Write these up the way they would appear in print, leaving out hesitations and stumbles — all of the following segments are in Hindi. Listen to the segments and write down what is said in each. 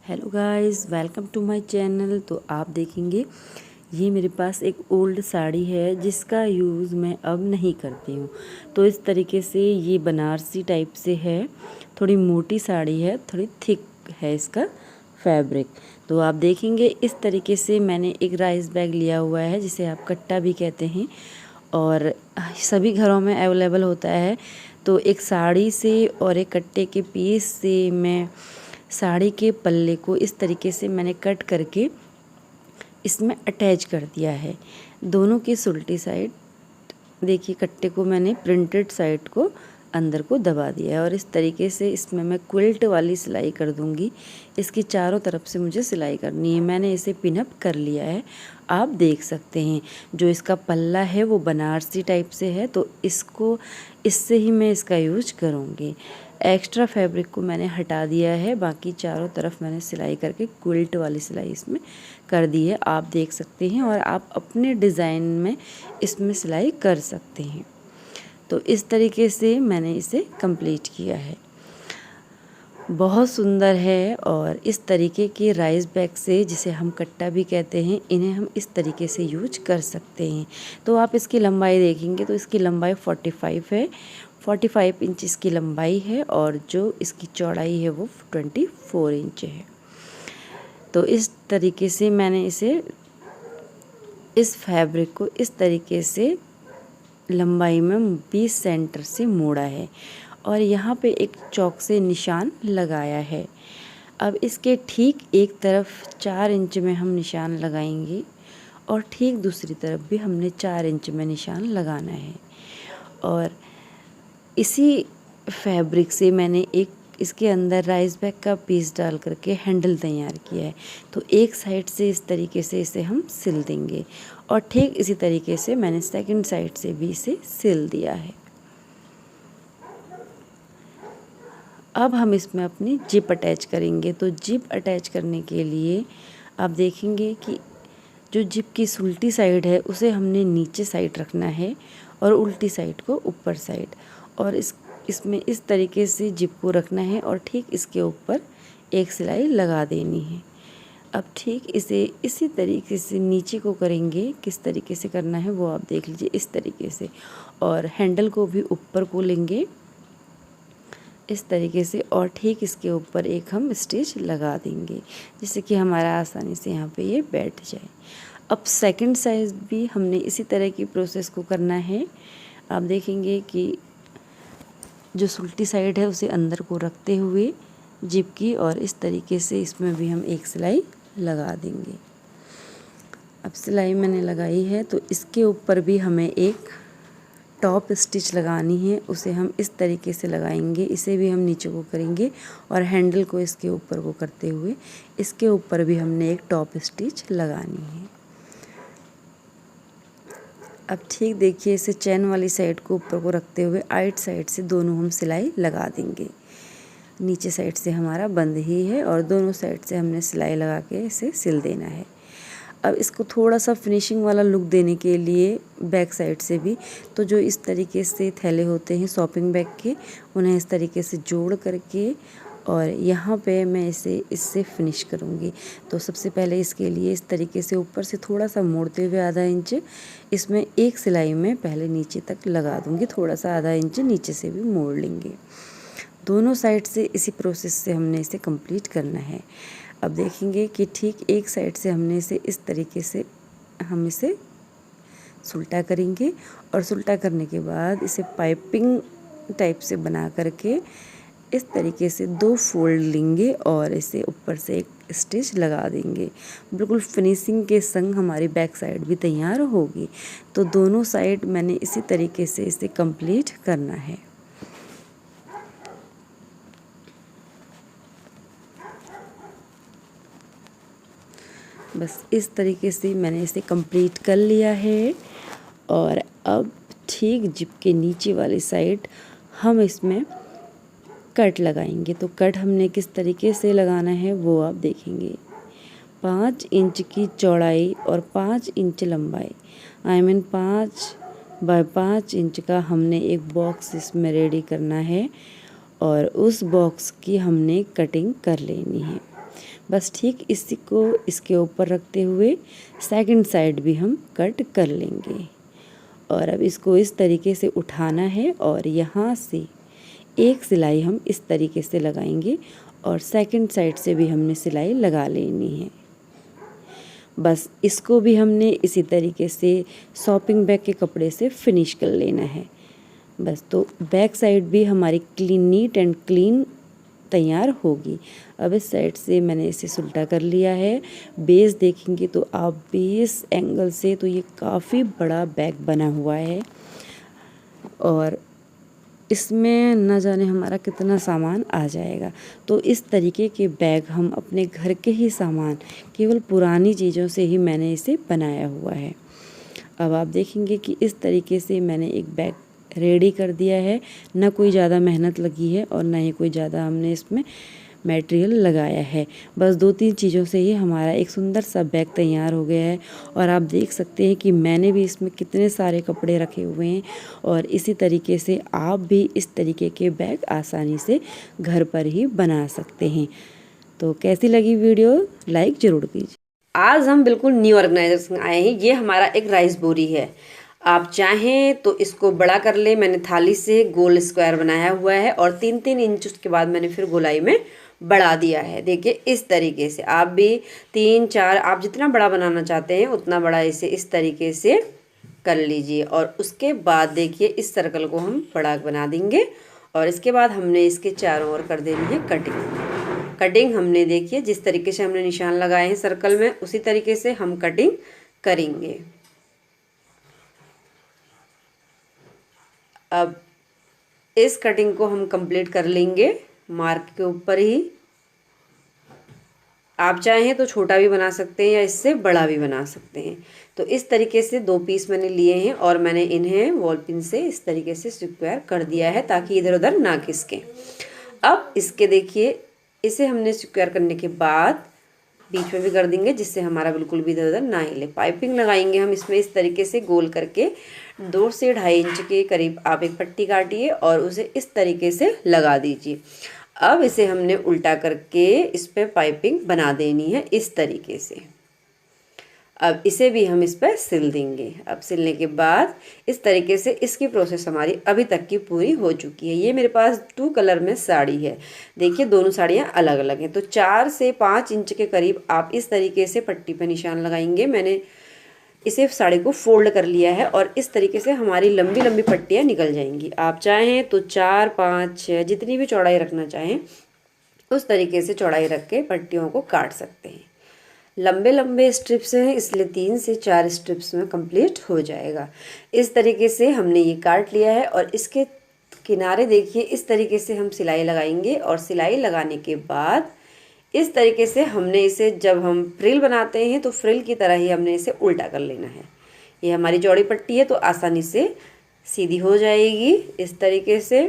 Hello guys, welcome to my channel. तो आप देखेंगे ये मेरे पास एक ओल्ड साड़ी है जिसका यूज़ मैं अब नहीं करती हूँ। तो इस तरीके से ये बनारसी टाइप से है, थोड़ी मोटी साड़ी है, थोड़ी थिक है इसका फैब्रिक। तो आप देखेंगे इस तरीके से मैंने एक राइस बैग लिया हुआ है जिसे आप कट्टा भी कहते हैं और सभी घरों में अवेलेबल होता है। तो एक साड़ी से और एक कट्टे के पीस से मैं साड़ी के पल्ले को इस तरीके से मैंने कट करके इसमें अटैच कर दिया है। दोनों की सुल्टी साइड देखिए, कट्टे को मैंने प्रिंटेड साइड को अंदर को दबा दिया है और इस तरीके से इसमें मैं क्विल्ट वाली सिलाई कर दूंगी। इसकी चारों तरफ से मुझे सिलाई करनी है। मैंने इसे पिनअप कर लिया है, आप देख सकते हैं। जो इसका पल्ला है वो बनारसी टाइप से है, तो इससे ही मैं इसका यूज करूँगी। एक्स्ट्रा फैब्रिक को मैंने हटा दिया है, बाकी चारों तरफ मैंने सिलाई करके क्विल्ट वाली सिलाई इसमें कर दी है, आप देख सकते हैं। और आप अपने डिज़ाइन में इसमें सिलाई कर सकते हैं। तो इस तरीके से मैंने इसे कंप्लीट किया है, बहुत सुंदर है। और इस तरीके के राइस बैग से, जिसे हम कट्टा भी कहते हैं, इन्हें हम इस तरीके से यूज कर सकते हैं। तो आप इसकी लंबाई देखेंगे तो इसकी लंबाई 45 है, 45 इंच इसकी लंबाई है और जो इसकी चौड़ाई है वो 24 इंच है। तो इस तरीके से मैंने इस फैब्रिक को इस तरीके से लंबाई में 20 सेंटर से मोड़ा है और यहाँ पे एक चौक से निशान लगाया है। अब इसके ठीक एक तरफ 4 इंच में हम निशान लगाएंगे और ठीक दूसरी तरफ भी हमने 4 इंच में निशान लगाना है। और इसी फैब्रिक से मैंने एक इसके अंदर राइस बैग का पीस डाल करके हैंडल तैयार किया है। तो एक साइड से इस तरीके से इसे हम सिल देंगे और ठीक इसी तरीके से मैंने सेकंड साइड से भी इसे सिल दिया है। अब हम इसमें अपनी जिप अटैच करेंगे। तो जिप अटैच करने के लिए आप देखेंगे कि जो जिप की उल्टी साइड है उसे हमने नीचे साइड रखना है और उल्टी साइड को ऊपर साइड, और इसमें इस तरीके से जिप को रखना है और ठीक इसके ऊपर एक सिलाई लगा देनी है। अब ठीक इसे इसी तरीके से नीचे को करेंगे, किस तरीके से करना है वो आप देख लीजिए, इस तरीके से। और हैंडल को भी ऊपर को लेंगे इस तरीके से और ठीक इसके ऊपर एक हम स्टिच लगा देंगे जिससे कि हमारा आसानी से यहाँ पे ये बैठ जाए। अब सेकंड साइज भी हमने इसी तरह की प्रोसेस को करना है। आप देखेंगे कि जो उल्टी साइड है उसे अंदर को रखते हुए जिप की, और इस तरीके से इसमें भी हम एक सिलाई लगा देंगे। अब सिलाई मैंने लगाई है तो इसके ऊपर भी हमें एक टॉप स्टिच लगानी है, उसे हम इस तरीके से लगाएंगे। इसे भी हम नीचे को करेंगे और हैंडल को इसके ऊपर को करते हुए इसके ऊपर भी हमने एक टॉप स्टिच लगानी है। अब ठीक देखिए, इसे चैन वाली साइड को ऊपर को रखते हुए आइट साइड से दोनों हम सिलाई लगा देंगे। नीचे साइड से हमारा बंद ही है और दोनों साइड से हमने सिलाई लगा के इसे सिल देना है। अब इसको थोड़ा सा फिनिशिंग वाला लुक देने के लिए बैक साइड से भी, तो जो इस तरीके से थैले होते हैं शॉपिंग बैग के, उन्हें इस तरीके से जोड़ करके और यहाँ पे मैं इससे फिनिश करूँगी। तो सबसे पहले इसके लिए इस तरीके से ऊपर से थोड़ा सा मोड़ते हुए आधा इंच इसमें एक सिलाई में पहले नीचे तक लगा दूँगी, थोड़ा सा आधा इंच नीचे से भी मोड़ लेंगे। दोनों साइड से इसी प्रोसेस से हमने इसे कंप्लीट करना है। अब देखेंगे कि ठीक एक साइड से हमने इसे इस तरीके से हम इसे सुल्टा करेंगे और सुल्टा करने के बाद इसे पाइपिंग टाइप से बना करके इस तरीके से 2 फोल्ड लेंगे और इसे ऊपर से एक स्टिच लगा देंगे। बिल्कुल फिनिशिंग के संग हमारी बैक साइड भी तैयार होगी। तो दोनों साइड मैंने इसी तरीके से इसे कंप्लीट करना है। बस इस तरीके से मैंने इसे कंप्लीट कर लिया है। और अब ठीक जिप के नीचे वाली साइड हम इसमें कट लगाएंगे। तो कट हमने किस तरीके से लगाना है वो आप देखेंगे। 5 इंच की चौड़ाई और 5 इंच लंबाई, आई मीन 5 बाय 5 इंच का हमने एक बॉक्स इसमें रेडी करना है और उस बॉक्स की हमने कटिंग कर लेनी है। बस ठीक इसी को इसके ऊपर रखते हुए सेकंड साइड भी हम कट कर लेंगे। और अब इसको इस तरीके से उठाना है और यहाँ से एक सिलाई हम इस तरीके से लगाएंगे और सेकंड साइड से भी हमने सिलाई लगा लेनी है। बस इसको भी हमने इसी तरीके से शॉपिंग बैग के कपड़े से फिनिश कर लेना है। बस तो बैक साइड भी हमारी नीट एंड क्लीन तैयार होगी। अब इस साइड से मैंने इसे सुल्टा कर लिया है। बेस देखेंगे तो आप बेस एंगल से तो ये काफ़ी बड़ा बैग बना हुआ है और इसमें न जाने हमारा कितना सामान आ जाएगा। तो इस तरीके के बैग हम अपने घर के ही सामान केवल पुरानी चीज़ों से ही मैंने इसे बनाया हुआ है। अब आप देखेंगे कि इस तरीके से मैंने एक बैग रेडी कर दिया है। ना कोई ज़्यादा मेहनत लगी है और ना ही कोई ज़्यादा हमने इसमें मटेरियल लगाया है। बस 2-3 चीज़ों से ही हमारा एक सुंदर सा बैग तैयार हो गया है। और आप देख सकते हैं कि मैंने भी इसमें कितने सारे कपड़े रखे हुए हैं और इसी तरीके से आप भी इस तरीके के बैग आसानी से घर पर ही बना सकते हैं। तो कैसी लगी वीडियो लाइक ज़रूर कीजिए। आज हम बिल्कुल न्यू ऑर्गेनाइजेशन आए हैं। ये हमारा एक राइस बोरी है। आप चाहें तो इसको बड़ा कर ले। मैंने थाली से गोल स्क्वायर बनाया हुआ है और 3-3 इंच उसके बाद मैंने फिर गोलाई में बढ़ा दिया है। देखिए इस तरीके से आप भी 3-4 आप जितना बड़ा बनाना चाहते हैं उतना बड़ा इसे इस तरीके से कर लीजिए। और उसके बाद देखिए इस सर्कल को हम बड़ा बना देंगे और इसके बाद हमने इसके चारों ओर कर देनी है कटिंग हमने देखिए जिस तरीके से हमने निशान लगाए हैं सर्कल में उसी तरीके से हम कटिंग करेंगे। अब इस कटिंग को हम कंप्लीट कर लेंगे मार्क के ऊपर ही। आप चाहें तो छोटा भी बना सकते हैं या इससे बड़ा भी बना सकते हैं। तो इस तरीके से 2 पीस मैंने लिए हैं और मैंने इन्हें वॉल पिन से इस तरीके से स्क्वायर कर दिया है ताकि इधर उधर ना खिसके। अब इसके देखिए इसे हमने स्क्वायर करने के बाद बीच में भी कर देंगे जिससे हमारा बिल्कुल भी इधर उधर ना हिले। पाइपिंग लगाएंगे हम इसमें इस तरीके से गोल करके 2 से 2.5 इंच के करीब आप एक पट्टी काटिए और उसे इस तरीके से लगा दीजिए। अब इसे हमने उल्टा करके इस पे पाइपिंग बना देनी है इस तरीके से। अब इसे भी हम इस पर सिल देंगे। अब सिलने के बाद इस तरीके से इसकी प्रोसेस हमारी अभी तक की पूरी हो चुकी है। ये मेरे पास 2 कलर में साड़ी है। देखिए दोनों साड़ियाँ अलग अलग हैं। तो 4 से 5 इंच के करीब आप इस तरीके से पट्टी पर निशान लगाएंगे। मैंने इसे साड़ी को फोल्ड कर लिया है और इस तरीके से हमारी लंबी लंबी पट्टियाँ निकल जाएंगी। आप चाहें तो 4, 5, 6 जितनी भी चौड़ाई रखना चाहें उस तरीके से चौड़ाई रख के पट्टियों को काट सकते हैं। लंबे लंबे स्ट्रिप्स हैं इसलिए 3 से 4 स्ट्रिप्स में कंप्लीट हो जाएगा। इस तरीके से हमने ये काट लिया है और इसके किनारे देखिए इस तरीके से हम सिलाई लगाएंगे और सिलाई लगाने के बाद इस तरीके से हमने इसे जब हम फ्रिल बनाते हैं तो फ्रिल की तरह ही हमने इसे उल्टा कर लेना है। ये हमारी चौड़ी पट्टी है तो आसानी से सीधी हो जाएगी इस तरीके से।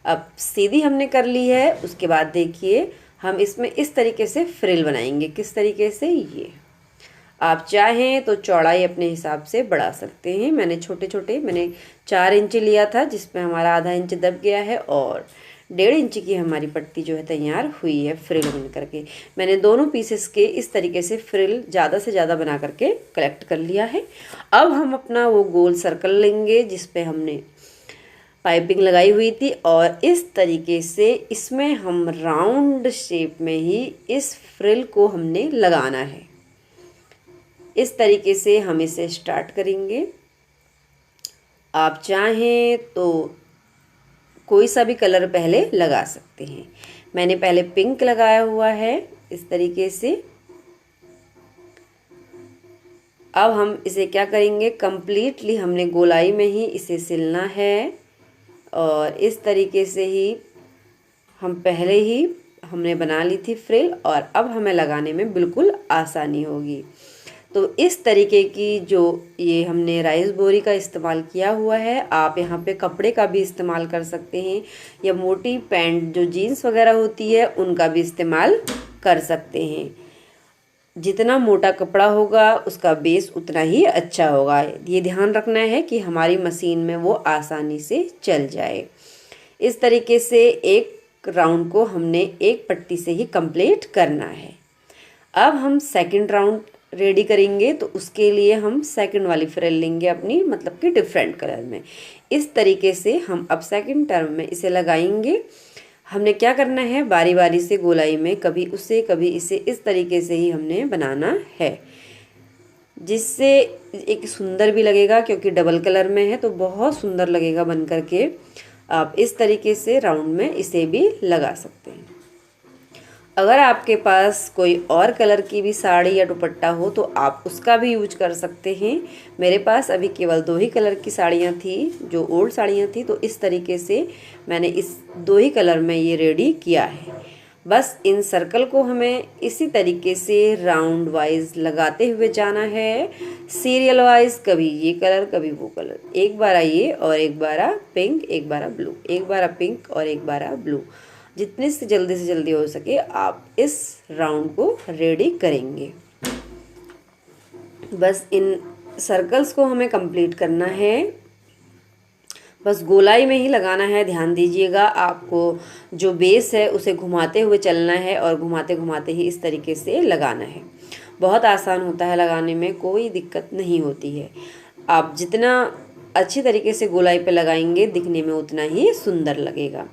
अब सीधी हमने कर ली है उसके बाद देखिए हम इसमें इस तरीके से फ्रिल बनाएंगे। किस तरीके से, ये आप चाहें तो चौड़ाई अपने हिसाब से बढ़ा सकते हैं। मैंने मैंने 4 इंच लिया था जिसमें हमारा आधा इंच दब गया है और 1.5 इंच की हमारी पट्टी जो है तैयार हुई है फ्रिल बन करके। मैंने दोनों पीसेस के इस तरीके से फ्रिल ज़्यादा से ज़्यादा बना करके कलेक्ट कर लिया है। अब हम अपना वो गोल सर्कल लेंगे जिस पे हमने पाइपिंग लगाई हुई थी और इस तरीके से इसमें हम राउंड शेप में ही इस फ्रिल को हमने लगाना है। इस तरीके से हम इसे स्टार्ट करेंगे। आप चाहें तो कोई सा भी कलर पहले लगा सकते हैं। मैंने पहले पिंक लगाया हुआ है इस तरीके से। अब हम इसे क्या करेंगे, कंप्लीटली हमने गोलाई में ही इसे सिलना है और इस तरीके से ही हम पहले ही हमने बना ली थी फ्रिल और अब हमें लगाने में बिल्कुल आसानी होगी। तो इस तरीके की जो ये हमने राइस बोरी का इस्तेमाल किया हुआ है, आप यहाँ पे कपड़े का भी इस्तेमाल कर सकते हैं या मोटी पैंट जो जीन्स वगैरह होती है उनका भी इस्तेमाल कर सकते हैं। जितना मोटा कपड़ा होगा उसका बेस उतना ही अच्छा होगा। ये ध्यान रखना है कि हमारी मशीन में वो आसानी से चल जाए। इस तरीके से एक राउंड को हमने एक पट्टी से ही कंप्लीट करना है। अब हम सेकंड राउंड रेडी करेंगे, तो उसके लिए हम सेकंड वाली फ्रिल लेंगे अपनी, मतलब कि डिफरेंट कलर में। इस तरीके से हम अब सेकंड टर्म में इसे लगाएंगे। हमने क्या करना है, बारी बारी से गोलाई में कभी उसे कभी इसे इस तरीके से ही हमने बनाना है, जिससे एक सुंदर भी लगेगा, क्योंकि डबल कलर में है तो बहुत सुंदर लगेगा बन करके। आप इस तरीके से राउंड में इसे भी लगा सकते हैं। अगर आपके पास कोई और कलर की भी साड़ी या दुपट्टा हो तो आप उसका भी यूज कर सकते हैं। मेरे पास अभी केवल 2 ही कलर की साड़ियाँ थी, जो ओल्ड साड़ियाँ थी, तो इस तरीके से मैंने इस 2 ही कलर में ये रेडी किया है। बस इन सर्कल को हमें इसी तरीके से राउंड वाइज लगाते हुए जाना है, सीरियल वाइज, कभी ये कलर कभी वो कलर, एक बार ये और एक बार पिंक, एक बार ब्लू, एक बार पिंक और एक बार ब्लू। जितने से जल्दी हो सके आप इस राउंड को रेडी करेंगे। बस इन सर्कल्स को हमें कंप्लीट करना है, बस गोलाई में ही लगाना है। ध्यान दीजिएगा, आपको जो बेस है उसे घुमाते हुए चलना है और घुमाते घुमाते ही इस तरीके से लगाना है। बहुत आसान होता है लगाने में, कोई दिक्कत नहीं होती है। आप जितना अच्छी तरीके से गोलाई पे लगाएंगे दिखने में उतना ही सुंदर लगेगा।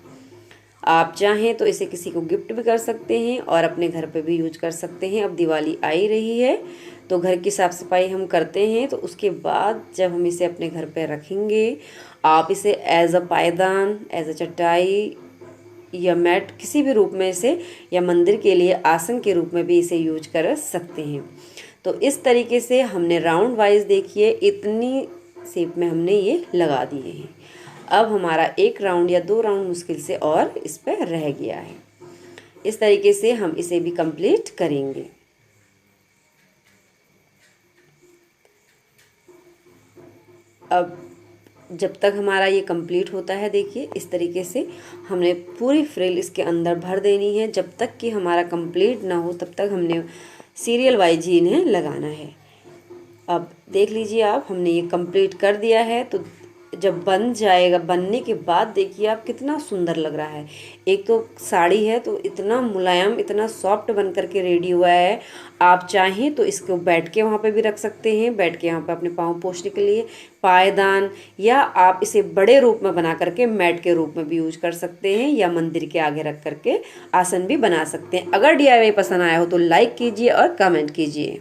आप चाहें तो इसे किसी को गिफ्ट भी कर सकते हैं और अपने घर पे भी यूज कर सकते हैं। अब दिवाली आ ही रही है तो घर की साफ़ सफाई हम करते हैं, तो उसके बाद जब हम इसे अपने घर पे रखेंगे, आप इसे एज अ पायदान, एज अ चटाई या मैट, किसी भी रूप में इसे, या मंदिर के लिए आसन के रूप में भी इसे यूज कर सकते हैं। तो इस तरीके से हमने राउंड वाइज, देखिए इतनी शेप में हमने ये लगा दिए हैं। अब हमारा 1 राउंड या 2 राउंड मुश्किल से और इस पर रह गया है। इस तरीके से हम इसे भी कंप्लीट करेंगे। अब जब तक हमारा ये कंप्लीट होता है, देखिए इस तरीके से हमने पूरी फ्रिल इसके अंदर भर देनी है। जब तक कि हमारा कंप्लीट ना हो तब तक हमने सीरियल वाइज ही इन्हें लगाना है। अब देख लीजिए आप, हमने ये कंप्लीट कर दिया है। तो जब बन जाएगा, बनने के बाद देखिए आप कितना सुंदर लग रहा है। एक तो साड़ी है तो इतना मुलायम, इतना सॉफ्ट बन करके रेडी हुआ है। आप चाहें तो इसको बैठ के वहाँ पे भी रख सकते हैं, बैठ के यहाँ पे अपने पाँव पोंछने के लिए पायदान, या आप इसे बड़े रूप में बना करके मैट के रूप में भी यूज कर सकते हैं, या मंदिर के आगे रख करके आसन भी बना सकते हैं। अगर DIY पसंद आया हो तो लाइक कीजिए और कमेंट कीजिए।